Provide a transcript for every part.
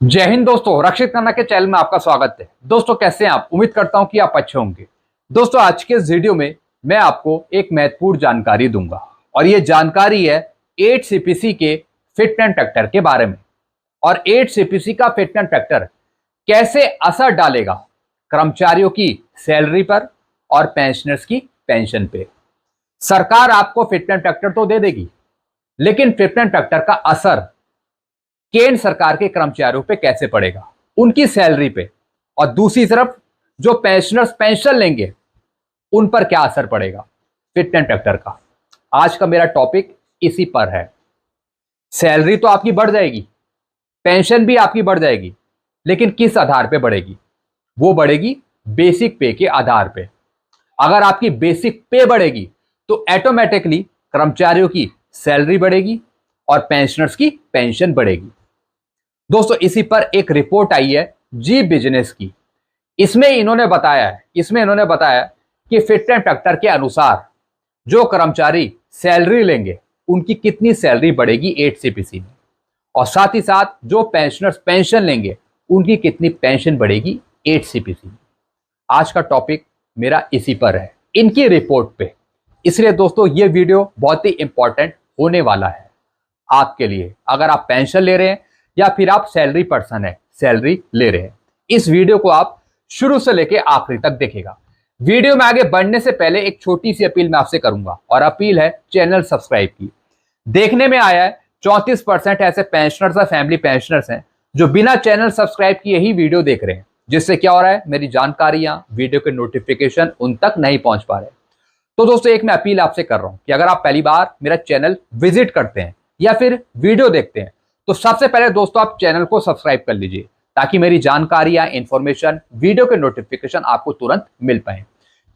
जय हिंद दोस्तों, रक्षित खन्ना के चैनल में आपका स्वागत है। दोस्तों कैसे हैं आप? उम्मीद करता हूं कि आप अच्छे होंगे। दोस्तों आज के इस वीडियो में मैं आपको एक महत्वपूर्ण जानकारी दूंगा और ये जानकारी है 8 सीपीसी के फिटमेंट फैक्टर के बारे में। और 8 सीपीसी का फिटमेंट फैक्टर कैसे असर डालेगा कर्मचारियों की सैलरी पर और पेंशनर्स की पेंशन पे। सरकार आपको फिटमेंट फैक्टर तो दे देगी, लेकिन फिटमेंट फैक्टर का असर केंद्र सरकार के कर्मचारियों पे कैसे पड़ेगा, उनकी सैलरी पे, और दूसरी तरफ जो पेंशनर्स पेंशन लेंगे उन पर क्या असर पड़ेगा फिटमेंट फैक्टर का। आज का मेरा टॉपिक इसी पर है। सैलरी तो आपकी बढ़ जाएगी, पेंशन भी आपकी बढ़ जाएगी, लेकिन किस आधार पे बढ़ेगी? वो बढ़ेगी बेसिक पे के आधार पे। अगर आपकी बेसिक पे बढ़ेगी तो ऑटोमेटिकली कर्मचारियों की सैलरी बढ़ेगी और पेंशनर्स की पेंशन बढ़ेगी। दोस्तों इसी पर एक रिपोर्ट आई है जी बिजनेस की। इसमें इन्होंने बताया कि फिटमेंट फैक्टर के अनुसार जो कर्मचारी सैलरी लेंगे उनकी कितनी सैलरी बढ़ेगी 8 सीपीसी में, और साथ ही साथ जो पेंशनर्स पेंशन लेंगे उनकी कितनी पेंशन बढ़ेगी 8 सीपीसी में। आज का टॉपिक मेरा इसी पर है, इनकी रिपोर्ट पे। इसलिए दोस्तों ये वीडियो बहुत ही इंपॉर्टेंट होने वाला है आपके लिए, अगर आप पेंशन ले रहे हैं या फिर आप सैलरी पर्सन है, सैलरी ले रहे हैं। इस वीडियो को आप शुरू से लेकर आखिरी तक देखेगा। वीडियो में आगे बढ़ने से पहले एक छोटी सी अपील मैं आपसे करूंगा, और अपील है चैनल सब्सक्राइब की। देखने में आया है 34% ऐसे पेंशनर्स और फैमिली पेंशनर्स हैं जो बिना चैनल सब्सक्राइब किए ही वीडियो देख रहे हैं, जिससे क्या हो रहा है, मेरी जानकारियां, वीडियो के नोटिफिकेशन उन तक नहीं पहुंच पा रहे। तो दोस्तों एक मैं अपील आपसे कर रहा हूं कि अगर आप पहली बार मेरा चैनल विजिट करते हैं या फिर वीडियो देखते हैं तो सबसे पहले दोस्तों आप चैनल को सब्सक्राइब कर लीजिए, ताकि मेरी जानकारियां, इंफॉर्मेशन, वीडियो के नोटिफिकेशन आपको तुरंत मिल पाए।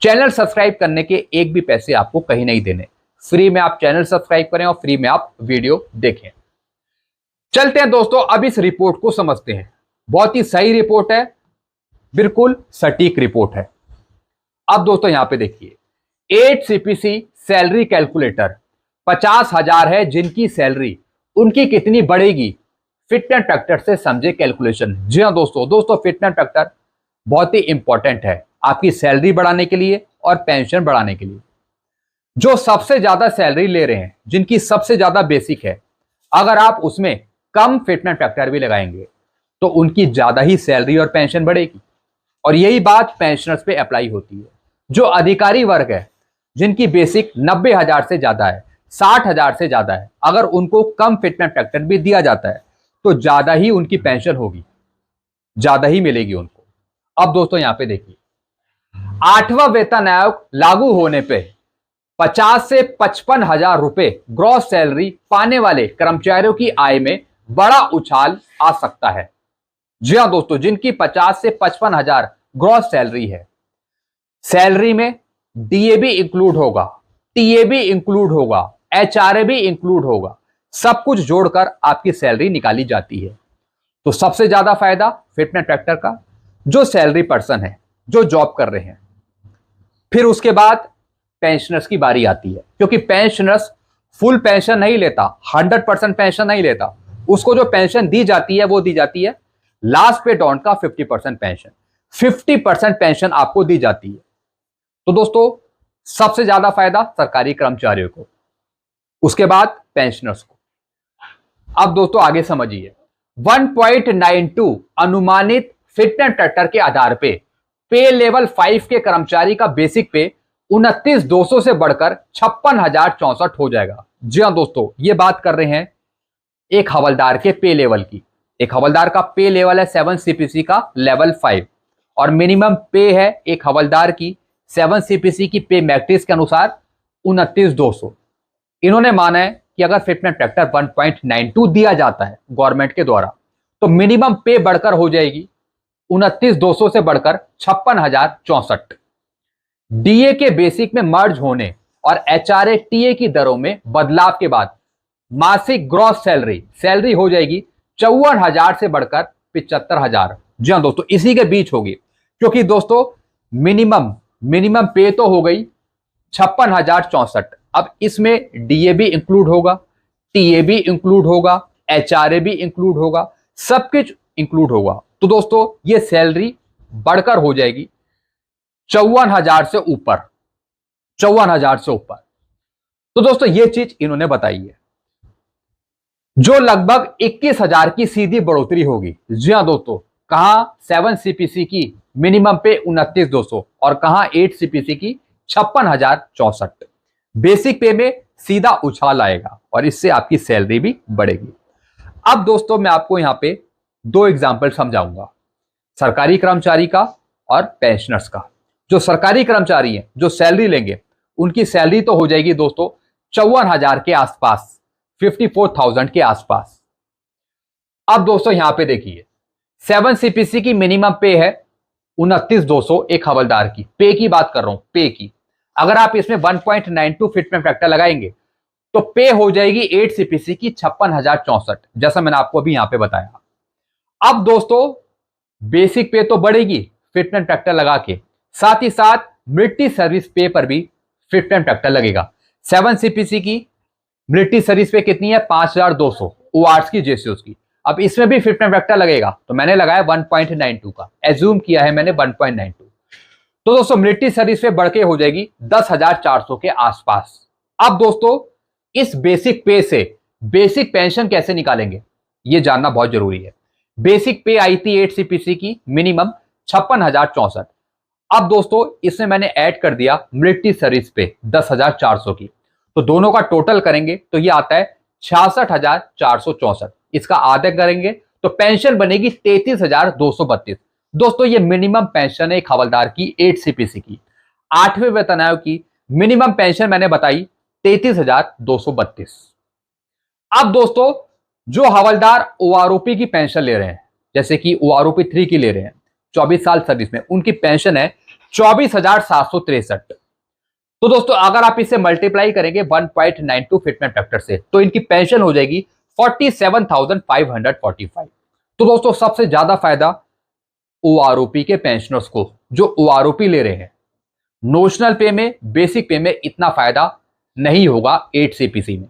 चैनल सब्सक्राइब करने के एक भी पैसे आपको कहीं नहीं देने, फ्री में आप चैनल सब्सक्राइब करें और फ्री में आप वीडियो देखें। चलते हैं दोस्तों, अब इस रिपोर्ट को समझते हैं। बहुत ही सही रिपोर्ट है, बिल्कुल सटीक रिपोर्ट है। अब दोस्तों यहां पे देखिए, 8 सीपीसी सैलरी कैलकुलेटर 50,000 है जिनकी सैलरी, उनकी कितनी बढ़ेगी फिटमेंट फैक्टर से समझे कैलकुलेशन। जी हाँ दोस्तों फिटमेंट फैक्टर बहुत ही इंपॉर्टेंट है आपकी सैलरी बढ़ाने के लिए और पेंशन बढ़ाने के लिए। जो सबसे ज्यादा सैलरी ले रहे हैं, जिनकी सबसे ज्यादा बेसिक है, अगर आप उसमें कम फिटमेंट फैक्टर भी लगाएंगे तो उनकी ज्यादा ही सैलरी और पेंशन बढ़ेगी। और यही बात पेंशनर्स पे अप्लाई होती है। जो अधिकारी वर्ग है, जिनकी बेसिक 90,000 से ज्यादा है, 60,000 से ज्यादा है, अगर उनको कम फिटमेंट फैक्टर भी दिया जाता है तो ज्यादा ही उनकी पेंशन होगी, ज्यादा ही मिलेगी उनको। अब दोस्तों यहां पे देखिए, 8वां वेतन आयोग लागू होने पे 50 से 55,000 रुपए ग्रॉस सैलरी पाने वाले कर्मचारियों की आय में बड़ा उछाल आ सकता है। जी हाँ दोस्तों, जिनकी 50 से 55,000 ग्रॉस सैलरी है, सैलरी में डीए भी इंक्लूड होगा, टीए भी इंक्लूड होगा, एचआरए भी इंक्लूड होगा, सब कुछ जोड़कर आपकी सैलरी निकाली जाती है। तो सबसे ज्यादा फायदा फिटमेंट फैक्टर का जो सैलरी पर्सन है, जो जॉब कर रहे हैं। फिर उसके बाद पेंशनर्स की बारी आती है, क्योंकि पेंशनर्स फुल पेंशन नहीं लेता, 100% पेंशन नहीं लेता। उसको जो पेंशन दी जाती है वो दी जाती है लास्ट पे डॉन का 50% पेंशन, 50% पेंशन आपको दी जाती है। तो दोस्तों सबसे ज्यादा फायदा सरकारी कर्मचारियों को, उसके बाद पेंशनर्स को। अब दोस्तों आगे समझिए, 1.92 अनुमानित फिटमेंट फैक्टर के आधार पे लेवल 5 के कर्मचारी का बेसिक पे 29,200 से बढ़कर 56,064 हो जाएगा। जी हाँ दोस्तों, ये बात कर रहे हैं एक हवलदार के पे लेवल की। एक हवलदार का पे लेवल है 7 सीपीसी का लेवल 5, और मिनिमम पे है एक हवलदार की 7 सीपीसी की पे मैट्रिक्स के अनुसार 29,200। इन्होंने माना है कि अगर फिटमेंट फैक्टर 1.92 दिया जाता है गवर्नमेंट के द्वारा, तो मिनिमम पे बढ़कर हो जाएगी 29,200 से बढ़कर 56,064। डीए के बेसिक में मर्ज होने और एचआरए टीए की दरों में बदलाव के बाद मासिक ग्रॉस सैलरी हो जाएगी 54,000 से बढ़कर 75,000। जी हाँ दोस्तों, इसी के बीच होगी, क्योंकि दोस्तों मिनिमम पे तो हो गई 56,064। अब इसमें डीए भी इंक्लूड होगा, टीए भी इंक्लूड होगा, एचआरए भी इंक्लूड होगा, सब कुछ इंक्लूड होगा। तो दोस्तों ये सैलरी बढ़कर हो जाएगी 54,000 से ऊपर, 54,000 से ऊपर। तो दोस्तों ये चीज इन्होंने बताई है, जो लगभग 21,000 की सीधी बढ़ोतरी होगी। जी हाँ दोस्तों, कहां 7 सीपीसी की मिनिमम पे 29,200 और कहां 8 सीपीसी की 56,064। बेसिक पे में सीधा उछाल आएगा और इससे आपकी सैलरी भी बढ़ेगी। अब दोस्तों मैं आपको यहां पे दो एग्जाम्पल समझाऊंगा, सरकारी कर्मचारी का और पेंशनर्स का। जो सरकारी कर्मचारी हैं, जो सैलरी लेंगे, उनकी सैलरी तो हो जाएगी दोस्तों 54,000 के आसपास, 54,000 के आसपास। अब दोस्तों यहां पे देखिए 7 सीपीसी की मिनिमम पे है 29,200 एक हवलदार की, पे की बात कर रहा हूं, पे की। अगर आप इसमें 1.92 फिटमेंट फैक्टर लगाएंगे तो पे हो जाएगी 8 सीपीसी की 56,064, जैसा मैंने आपको अभी यहां पे बताया। अब दोस्तों बेसिक पे तो बढ़ेगी फिटमेंट फैक्टर लगा के, साथ ही साथ मिलिट्री सर्विस पे पर भी फिटमेंट फैक्टर लगेगा। 7 सीपीसी की मिलिट्री सर्विस पे कितनी है 5,200 ओआर्स की, जेसीओस की। अब इसमें भी फिटमेंट फैक्टर लगेगा, तो मैंने लगाया 1.92 का, एज्यूम किया है मैंने 1.92। तो दोस्तों मिलिट्री सर्विस पे बढ़ के हो जाएगी 10,400 के आसपास। अब दोस्तों इस बेसिक पे से बेसिक पेंशन कैसे निकालेंगे ये जानना बहुत जरूरी है। बेसिक पे आई थी 8 सीपीसी की मिनिमम 56,064। अब दोस्तों इसमें मैंने ऐड कर दिया मिलिट्री सर्विस पे 10,400 की, तो दोनों का टोटल करेंगे तो ये आता है 66,464। इसका आधा करेंगे तो पेंशन बनेगी 33,232। दोस्तों ये मिनिमम पेंशन है एक हवलदार की 8 सीपीसी की। 8वें वेतन आयोग की मिनिमम पेंशन मैंने बताई 33,232। अब दोस्तों जो हवलदार ओआरओपी की पेंशन ले रहे हैं, जैसे कि ओआरओपी 3 की ले रहे हैं 24 साल सर्विस में, उनकी पेंशन है 24,763। तो दोस्तों अगर आप इसे मल्टीप्लाई करेंगे 1.92 फिटमेंट फैक्टर से तो इनकी पेंशन हो जाएगी 47,545। तो दोस्तों सबसे ज्यादा फायदा ओआरओपी के पेंशनर्स को, जो ओआरओपी ले रहे हैं। नोशनल पे में, बेसिक पे में इतना फायदा नहीं होगा 8 सीपीसी में।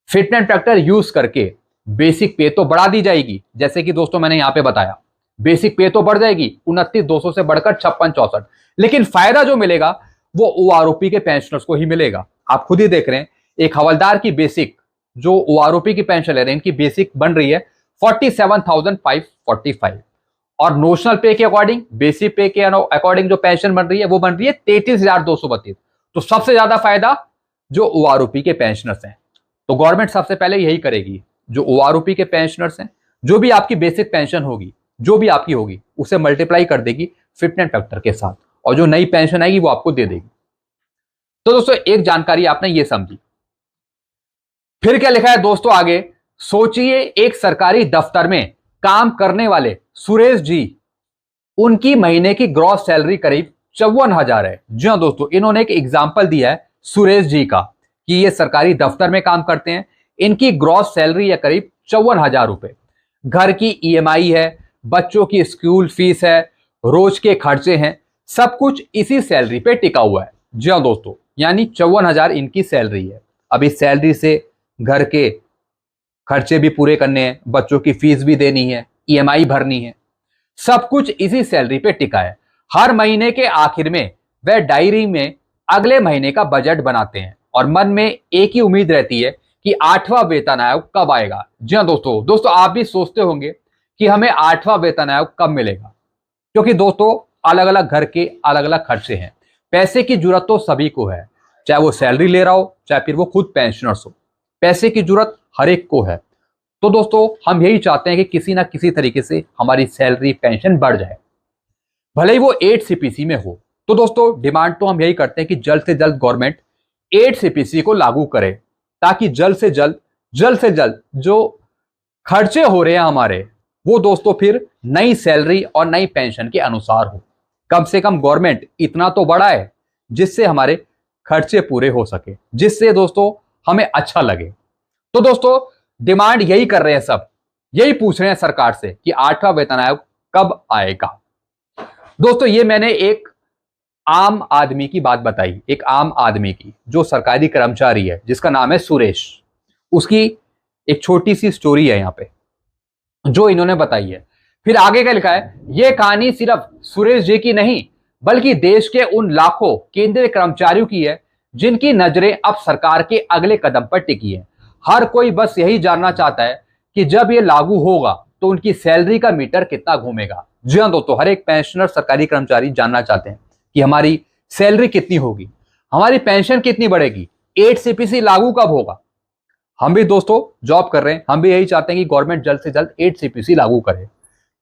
फिटमेंट फैक्टर यूज करके बेसिक पे तो बढ़ा दी जाएगी, जैसे कि दोस्तों मैंने यहां पे बताया बेसिक पे तो बढ़ जाएगी 29,200 से बढ़कर 56,64, लेकिन फायदा जो मिलेगा वो ओआरओपी के पेंशनर्स को ही मिलेगा। आप खुद ही देख रहे हैं एक हवलदार की बेसिक, जो ओआरओपी की पेंशन ले रहे हैं, इनकी बेसिक बन रही है 47,545 और नोशनल पे के अकॉर्डिंग, बेसिक पे के अकॉर्डिंग जो पेंशन बन रही है वो बन रही है 33,232। तो सबसे ज्यादा फायदा जो ओआरओपी के पेंशनर्स हैं। तो गवर्नमेंट सबसे पहले यही करेगी, जो ओआरओपी के पेंशनर्स हैं, जो भी आपकी बेसिक पेंशन होगी, जो भी आपकी होगी, उसे मल्टीप्लाई कर देगी फिटमेंट फैक्टर के साथ और जो नई पेंशन आएगी वो आपको दे देगी। तो दोस्तों एक जानकारी आपने ये समझी। फिर क्या लिखा है दोस्तों आगे, सोचिए एक सरकारी दफ्तर में काम करने वाले सुरेश जी, उनकी महीने की ग्रॉस सैलरी करीब 54,000 है। जी हाँ दोस्तों, इन्होंने एक एग्जाम्पल दिया है सुरेश जी का कि ये सरकारी दफ्तर में काम करते हैं, इनकी ग्रॉस सैलरी है करीब 54,000 रुपए। घर की ईएमआई है, बच्चों की स्कूल फीस है, रोज के खर्चे हैं, सब कुछ इसी सैलरी पे टिका हुआ है। जी हाँ दोस्तों, यानी 54,000 इनकी सैलरी है। अब इस सैलरी से घर के खर्चे भी पूरे करने हैं, बच्चों की फीस भी देनी है, ईएमआई भरनी है, सब कुछ इसी सैलरी पे टिका है। हर महीने के आखिर में वह डायरी में अगले महीने का बजट बनाते हैं और मन में एक ही उम्मीद रहती है कि 8वां वेतन आयोग कब आएगा। जी हाँ दोस्तों आप भी सोचते होंगे कि हमें 8वां वेतन आयोग कब मिलेगा, क्योंकि दोस्तों अलग अलग घर के अलग अलग खर्चे हैं। पैसे की जरूरत तो सभी को है, चाहे वो सैलरी ले रहा हो चाहे फिर वो खुद पेंशनर्स हो, पैसे की जरूरत हर एक को है। तो दोस्तों हम यही चाहते हैं कि किसी ना किसी तरीके से हमारी सैलरी पेंशन बढ़ जाए, भले ही वो 8 सीपीसी में हो। तो दोस्तों डिमांड तो हम यही करते हैं कि जल्द से जल्द गवर्नमेंट 8 सीपीसी को लागू करे, ताकि जल्द से जल्द जो खर्चे हो रहे हैं हमारे, वो दोस्तों फिर नई सैलरी और नई पेंशन के अनुसार हो। कम से कम गवर्नमेंट इतना तो बढ़ाए जिससे हमारे खर्चे पूरे हो सके, जिससे दोस्तों हमें अच्छा लगे। तो दोस्तों डिमांड यही कर रहे हैं सब, यही पूछ रहे हैं सरकार से कि 8वां वेतन आयोग कब आएगा। दोस्तों ये मैंने एक आम आदमी की बात बताई, एक आम आदमी की जो सरकारी कर्मचारी है, जिसका नाम है सुरेश। उसकी एक छोटी सी स्टोरी है यहाँ पे। जो इन्होंने बताई है। फिर आगे क्या लिखा है, यह कहानी सिर्फ सुरेश जी की नहीं बल्कि देश के उन लाखों केंद्रीय कर्मचारियों की है जिनकी नजरें अब सरकार के अगले कदम पर टिकी है। हर कोई बस यही जानना चाहता है कि जब यह लागू होगा तो उनकी सैलरी का मीटर कितना घूमेगा। जी हाँ दोस्तों, हर एक पेंशनर सरकारी कर्मचारी जानना चाहते हैं कि हमारी सैलरी कितनी होगी, हमारी पेंशन कितनी बढ़ेगी, 8 सीपीसी लागू कब होगा। हम भी दोस्तों जॉब कर रहे हैं, हम भी यही चाहते हैं कि गवर्नमेंट जल्द से जल्द 8 सीपीसी लागू करे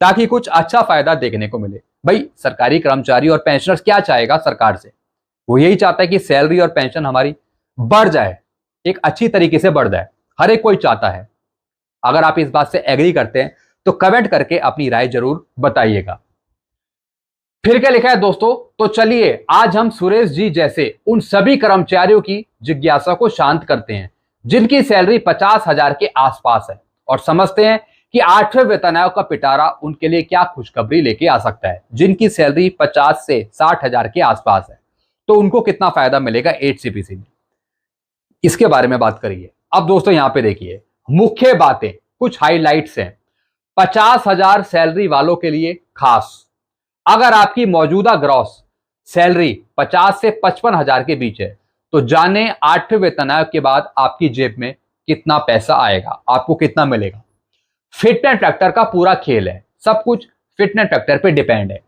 ताकि कुछ अच्छा फायदा देखने को मिले। भाई सरकारी कर्मचारी और पेंशनर्स क्या चाहेगा सरकार से, वो यही चाहता है कि सैलरी और पेंशन हमारी बढ़ जाए, एक अच्छी तरीके से बढ़ जाए। हर एक कोई चाहता है। अगर आप इस बात से एग्री करते हैं तो कमेंट करके अपनी राय जरूर बताइएगा। फिर क्या लिखा है दोस्तों, तो चलिए आज हम सुरेश जी जैसे उन सभी कर्मचारियों की जिज्ञासा को शांत करते हैं जिनकी सैलरी 50,000 के आसपास है और समझते हैं कि 8वें वेतन आयोग का पिटारा उनके लिए क्या खुशखबरी लेके आ सकता है। जिनकी सैलरी 50 से 60,000 के आसपास है तो उनको कितना फायदा मिलेगा 8 सीपीसी में, इसके बारे में बात करिए। अब दोस्तों यहां पे देखिए मुख्य बातें, कुछ हाइलाइट्स हैं 50,000 सैलरी वालों के लिए खास। अगर आपकी मौजूदा ग्रॉस सैलरी 50 से 55,000 के बीच है तो जाने 8वें वेतन आयोग के बाद आपकी जेब में कितना पैसा आएगा, आपको कितना मिलेगा। फिटनेस फैक्टर का पूरा खेल है, सब कुछ फिटनेस फैक्टर पे डिपेंड है।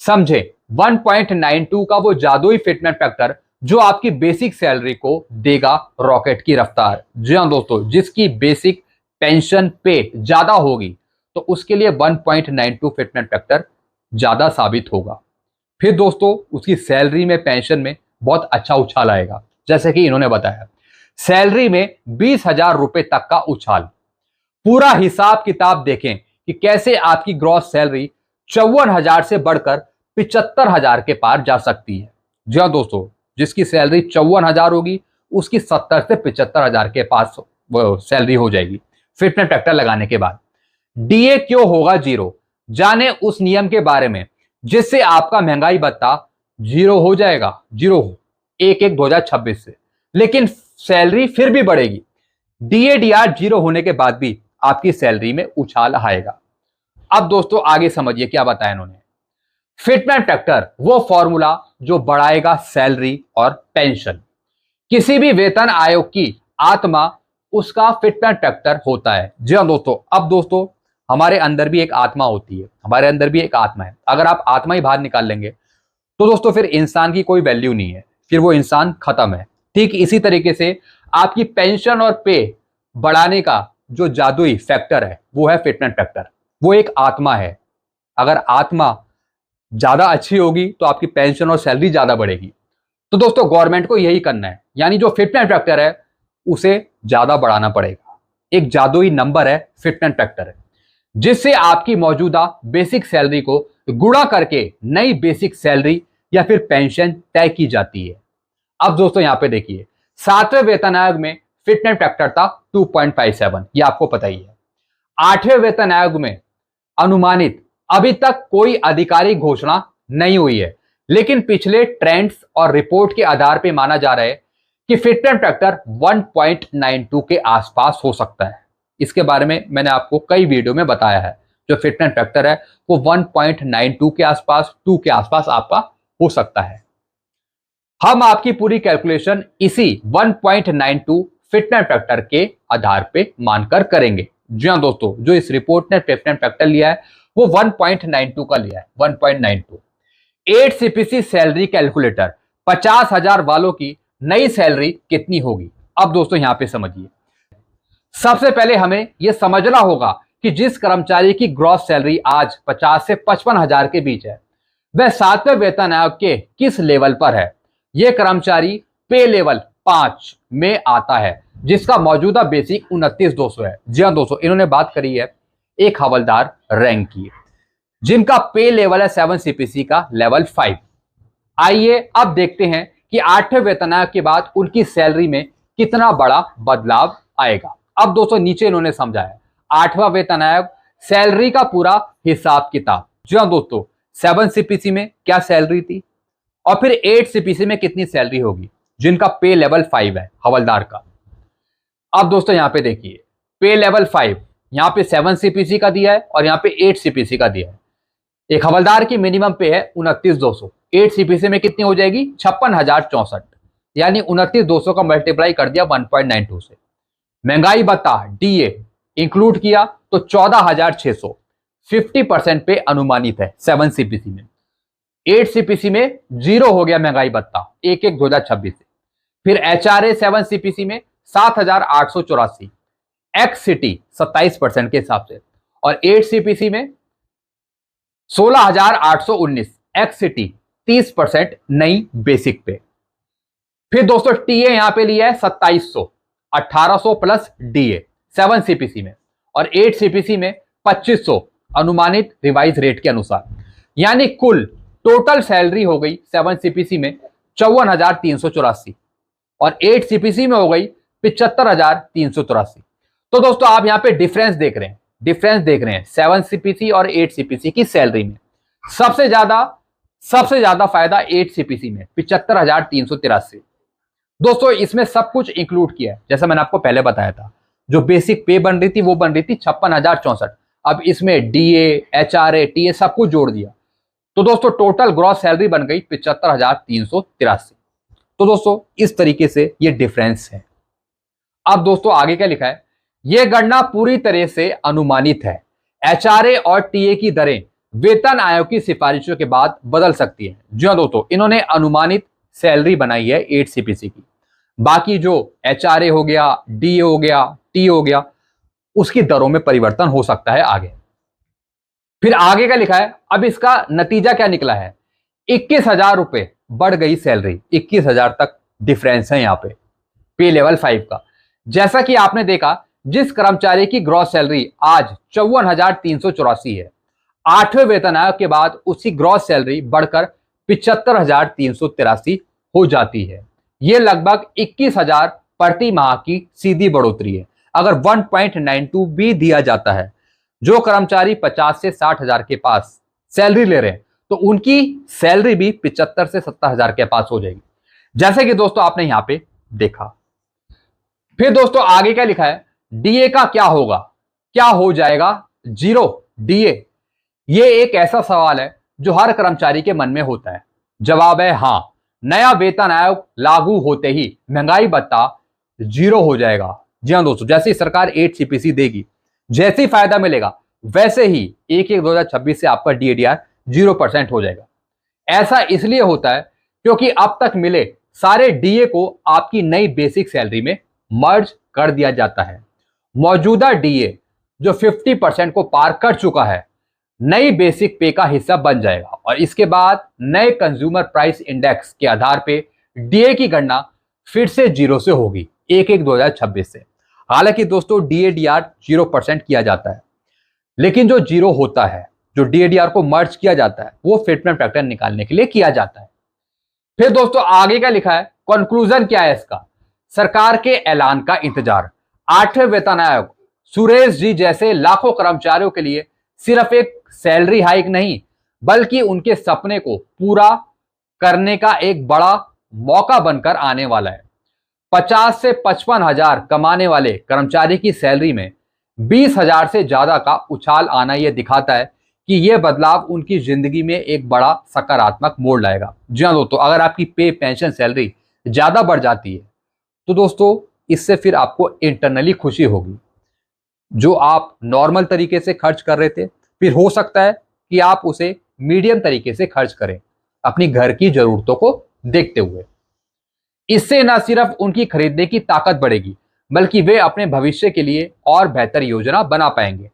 समझे 1.92 का वो जादुई फिटनेस फैक्टर जो आपकी बेसिक सैलरी को देगा रॉकेट की रफ्तार। जी हाँ दोस्तों, जिसकी बेसिक पेंशन पे ज्यादा होगी तो उसके लिए 1.92 फिटनेस फैक्टर ज्यादा साबित होगा। फिर दोस्तों उसकी सैलरी में पेंशन में बहुत अच्छा उछाल आएगा। जैसे कि इन्होंने बताया सैलरी में 20,000 रुपए तक का उछाल। पूरा हिसाब किताब देखें कि कैसे आपकी ग्रॉस सैलरी 54,000 से बढ़कर 75,000 के पार जा सकती है। जी हाँ दोस्तों, जिसकी सैलरी 54,000 होगी उसकी 70 से 75,000 के पास सैलरी हो जाएगी फिटनेस फैक्टर लगाने के बाद। डीए क्यों होगा जीरो, जाने उस नियम के बारे में जिससे आपका महंगाई भत्ता जीरो हो जाएगा, जीरो 1/1/2026 से, लेकिन सैलरी फिर भी बढ़ेगी। डीएडीआर जीरो होने के बाद भी आपकी सैलरी में उछाल आएगा। अब दोस्तों आगे समझिए क्या बताया इन्होंने। फिटमेंट फैक्टर वो फॉर्मूला जो बढ़ाएगा सैलरी और पेंशन। किसी भी वेतन आयोग की आत्मा उसका फिटमेंट फैक्टर होता है। जी हाँ दोस्तों, अब दोस्तों हमारे अंदर भी एक आत्मा होती है, हमारे अंदर भी एक आत्मा है। अगर आप आत्मा ही बाहर निकाल लेंगे तो दोस्तों फिर इंसान की कोई वैल्यू नहीं है, फिर वो इंसान खत्म है। ठीक इसी तरीके से आपकी पेंशन और पे बढ़ाने का जो जादुई फैक्टर है वो है फिटमेंट फैक्टर, वो एक आत्मा है। अगर आत्मा ज्यादा अच्छी होगी तो आपकी पेंशन और सैलरी ज्यादा बढ़ेगी। तो दोस्तों गवर्नमेंट को यही करना है, यानी जो फिटमेंट फैक्टर है उसे ज्यादा बढ़ाना पड़ेगा। एक जादुई नंबर है फिटमेंट फैक्टर है जिससे आपकी मौजूदा बेसिक सैलरी को गुणा करके नई बेसिक सैलरी या फिर पेंशन तय की जाती है। अब दोस्तों यहां पे देखिए 7वें वेतन आयोग में फिटमेंट फैक्टर था 2.57, ये आपको पता ही है। 8वें वेतन आयोग में अनुमानित अभी तक कोई आधिकारिक घोषणा नहीं हुई है, लेकिन पिछले ट्रेंड्स और रिपोर्ट के आधार पर माना जा रहा है कि फिटमेंट फैक्टर 1.92 के आसपास हो सकता है। इसके बारे में मैंने आपको कई वीडियो में बताया है। जो फिटमेंट फैक्टर है वो 1.92 के आसपास, 2 के आसपास आपका हो सकता है। हम आपकी पूरी कैलकुलेशन इसी 1.92 फिटमेंट फैक्टर के आधार पे मानकर करेंगे। जी हाँ दोस्तों, जो इस रिपोर्ट ने फिटमेंट फैक्टर लिया है वो 1.92 का लिया है, 1.92। 8 सीपीसी सैलरी कैलकुलेटर 50,000 वालों की नई सैलरी कितनी होगी। अब दोस्तों यहां पे समझिए, सबसे पहले हमें यह समझना होगा कि जिस कर्मचारी की ग्रॉस सैलरी आज 50 से 55,000 के बीच है वह 7वें वेतन आयोग के किस लेवल पर है। यह कर्मचारी पे लेवल 5 में आता है जिसका मौजूदा बेसिक 29,200 है। जी हाँ दोस्तों, इन्होंने बात करी है एक हवलदार रैंक की जिनका पे लेवल है 7 सीपीसी का लेवल 5। आइए अब देखते हैं कि 8वें वेतन आयोग के बाद उनकी सैलरी में कितना बड़ा बदलाव आएगा। अब दोस्तों नीचे इन्होंने समझाया 8वां वेतन आयोग सैलरी का पूरा हिसाब किताब। जी हाँ दोस्तों, 7 सीपीसी में क्या सैलरी थी और फिर 8 सीपीसी में कितनी सैलरी होगी जिनका पे लेवल 5 है हवलदार का। अब दोस्तों यहां पे देखिए पे लेवल 5 यहाँ पे 7 सीपीसी का दिया है और यहाँ पे 8 सीपीसी का दिया है। एक हवलदार की मिनिमम पे है 29,200, 8 सीपीसी में कितनी हो जाएगी 56,064, यानी 29,200 का मल्टीप्लाई कर दिया 1.92 से। महंगाई भत्ता डीए इंक्लूड किया तो 14,600, 50% पे अनुमानित है 7 सीपीसी में। 8 सीपीसी में 0 हो गया महंगाई भत्ता 1/1/2026 से। फिर एचआरए 7 सीपीसी में 7,884, एक्स सिटी 27% के हिसाब से, और 8 सीपीसी में 16,819, एक्स सिटी 30% नई बेसिक पे। फिर दोस्तों टीए यहां पे लिया है 2700, 1800 प्लस डीए 7 सीपीसी में, और 8 सीपीसी में 2500 अनुमानित रिवाइज रेट के अनुसार, यानी कुल टोटल सैलरी हो गई 7 सीपीसी में 54,384 और 8 सीपीसी में हो गई 75,384। तो दोस्तों आप यहां पे डिफरेंस देख रहे हैं 7 सीपीसी और 8 सीपीसी की सैलरी में। सबसे ज्यादा फायदा 8 सीपीसी में 75,383। दोस्तों इसमें सब कुछ इंक्लूड किया है, जैसा मैंने आपको पहले बताया था। जो बेसिक पे बन रही थी वो बन रही थी 56,064, अब इसमें डीए एचआरए टीए सब कुछ जोड़ दिया, तो दोस्तों टोटल ग्रॉस सैलरी बन गई 75,383। तो दोस्तों इस तरीके से ये डिफरेंस है। अब दोस्तों आगे क्या लिखा है, यह गणना पूरी तरह से अनुमानित है। एचआरए और टीए की दरें वेतन आयोग की सिफारिशों के बाद बदल सकती है। जी हाँ दोस्तों, इन्होंने अनुमानित सैलरी बनाई है 8 सीपीसी की, बाकी जो एचआरए हो गया डीए हो गया टी हो गया उसकी दरों में परिवर्तन हो सकता है आगे। फिर आगे का लिखा है, अब इसका नतीजा क्या निकला है, 21,000 रुपए बढ़ गई सैलरी, 21,000 तक डिफरेंस है यहाँ पे पे लेवल 5 का। जैसा कि आपने देखा, जिस कर्मचारी की ग्रॉस सैलरी आज 54,384 है, 8वें वेतन आयोग के बाद उसकी ग्रॉस सैलरी बढ़कर 75,383 हो जाती है। यह लगभग 21,000 प्रति माह की सीधी बढ़ोतरी है। अगर 1.92 भी दिया जाता है, जो कर्मचारी 50 से 60,000 के पास सैलरी ले रहे हैं, तो उनकी सैलरी भी 75 से 70,000 के पास हो जाएगी, जैसे कि दोस्तों आपने यहां पे देखा। फिर दोस्तों आगे क्या लिखा है, डीए का क्या होगा, क्या हो जाएगा 0 डीए? यह एक ऐसा सवाल है जो हर कर्मचारी के मन में होता है। जवाब है हां, नया वेतन आयोग लागू होते ही महंगाई भत्ता 0 हो जाएगा। जी हां दोस्तों, जैसे ही सरकार 8 सीपीसी देगी, जैसे ही फायदा मिलेगा वैसे ही 1/1/2026 से आपका डीएडीआर 0% हो जाएगा। ऐसा इसलिए होता है क्योंकि अब तक मिले सारे डीए को आपकी नई बेसिक सैलरी में मर्ज कर दिया जाता है। मौजूदा डीए जो 50% को पार कर चुका है, नई बेसिक पे का हिस्सा बन जाएगा, और इसके बाद नए कंज्यूमर प्राइस इंडेक्स के आधार पे डीए की गणना फिर से 0 से होगी 1/1/2026 से। हालांकि दोस्तों डीएडीआर 0% किया जाता है, लेकिन जो 0 होता है, जो डीएडीआर को मर्ज किया जाता है, वो फिटमेंट फैक्टर निकालने के लिए किया जाता है। फिर दोस्तों आगे क्या लिखा है, कंक्लूजन क्या है इसका, सरकार के ऐलान का इंतजार। 8वें वेतन आयोग सुरेश जी जैसे लाखों कर्मचारियों के लिए सिर्फ एक सैलरी हाइक नहीं, बल्कि उनके सपने को पूरा करने का एक बड़ा मौका बनकर आने वाला है। 50 से 55,000 कमाने वाले कर्मचारी की सैलरी में 20,000 से ज्यादा का उछाल आना यह दिखाता है कि यह बदलाव उनकी जिंदगी में एक बड़ा सकारात्मक मोड़ लाएगा। जी हाँ दोस्तों, अगर आपकी पे पेंशन सैलरी ज्यादा बढ़ जाती है तो दोस्तों इससे फिर आपको इंटरनली खुशी होगी। जो आप नॉर्मल तरीके से खर्च कर रहे थे, फिर हो सकता है कि आप उसे मीडियम तरीके से खर्च करें अपनी घर की जरूरतों को देखते हुए। इससे न सिर्फ उनकी खरीदने की ताकत बढ़ेगी, बल्कि वे अपने भविष्य के लिए और बेहतर योजना बना पाएंगे।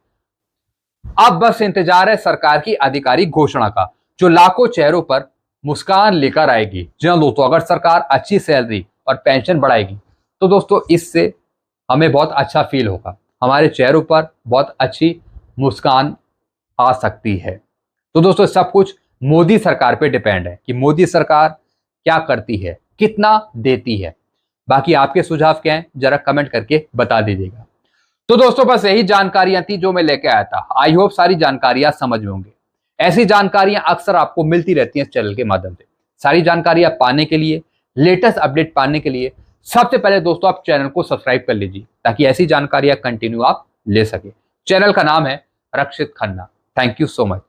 अब बस इंतजार है सरकार की आधिकारिक घोषणा का, जो लाखों चेहरों पर मुस्कान लेकर आएगी। जी हाँ दोस्तों, अगर सरकार अच्छी सैलरी और पेंशन बढ़ाएगी तो दोस्तों इससे हमें बहुत अच्छा फील होगा, हमारे चेहरों पर बहुत अच्छी मुस्कान आ सकती है। तो दोस्तों सब कुछ मोदी सरकार पे डिपेंड है कि मोदी सरकार क्या करती है, कितना देती है। बाकी आपके सुझाव क्या हैं, जरा कमेंट करके बता दीजिएगा। तो दोस्तों बस यही जानकारियां थी जो मैं लेके आया था। आई होप सारी जानकारियां समझ में होंगे। ऐसी जानकारियां अक्सर आपको मिलती रहती हैं इस चैनल के माध्यम से। सारी जानकारियां पाने के लिए, लेटेस्ट अपडेट पाने के लिए सबसे पहले दोस्तों आप चैनल को सब्सक्राइब कर लीजिए, ताकि ऐसी जानकारियां कंटिन्यू आप ले सके। चैनल का नाम है Rakshit Khanna. Thank you so much.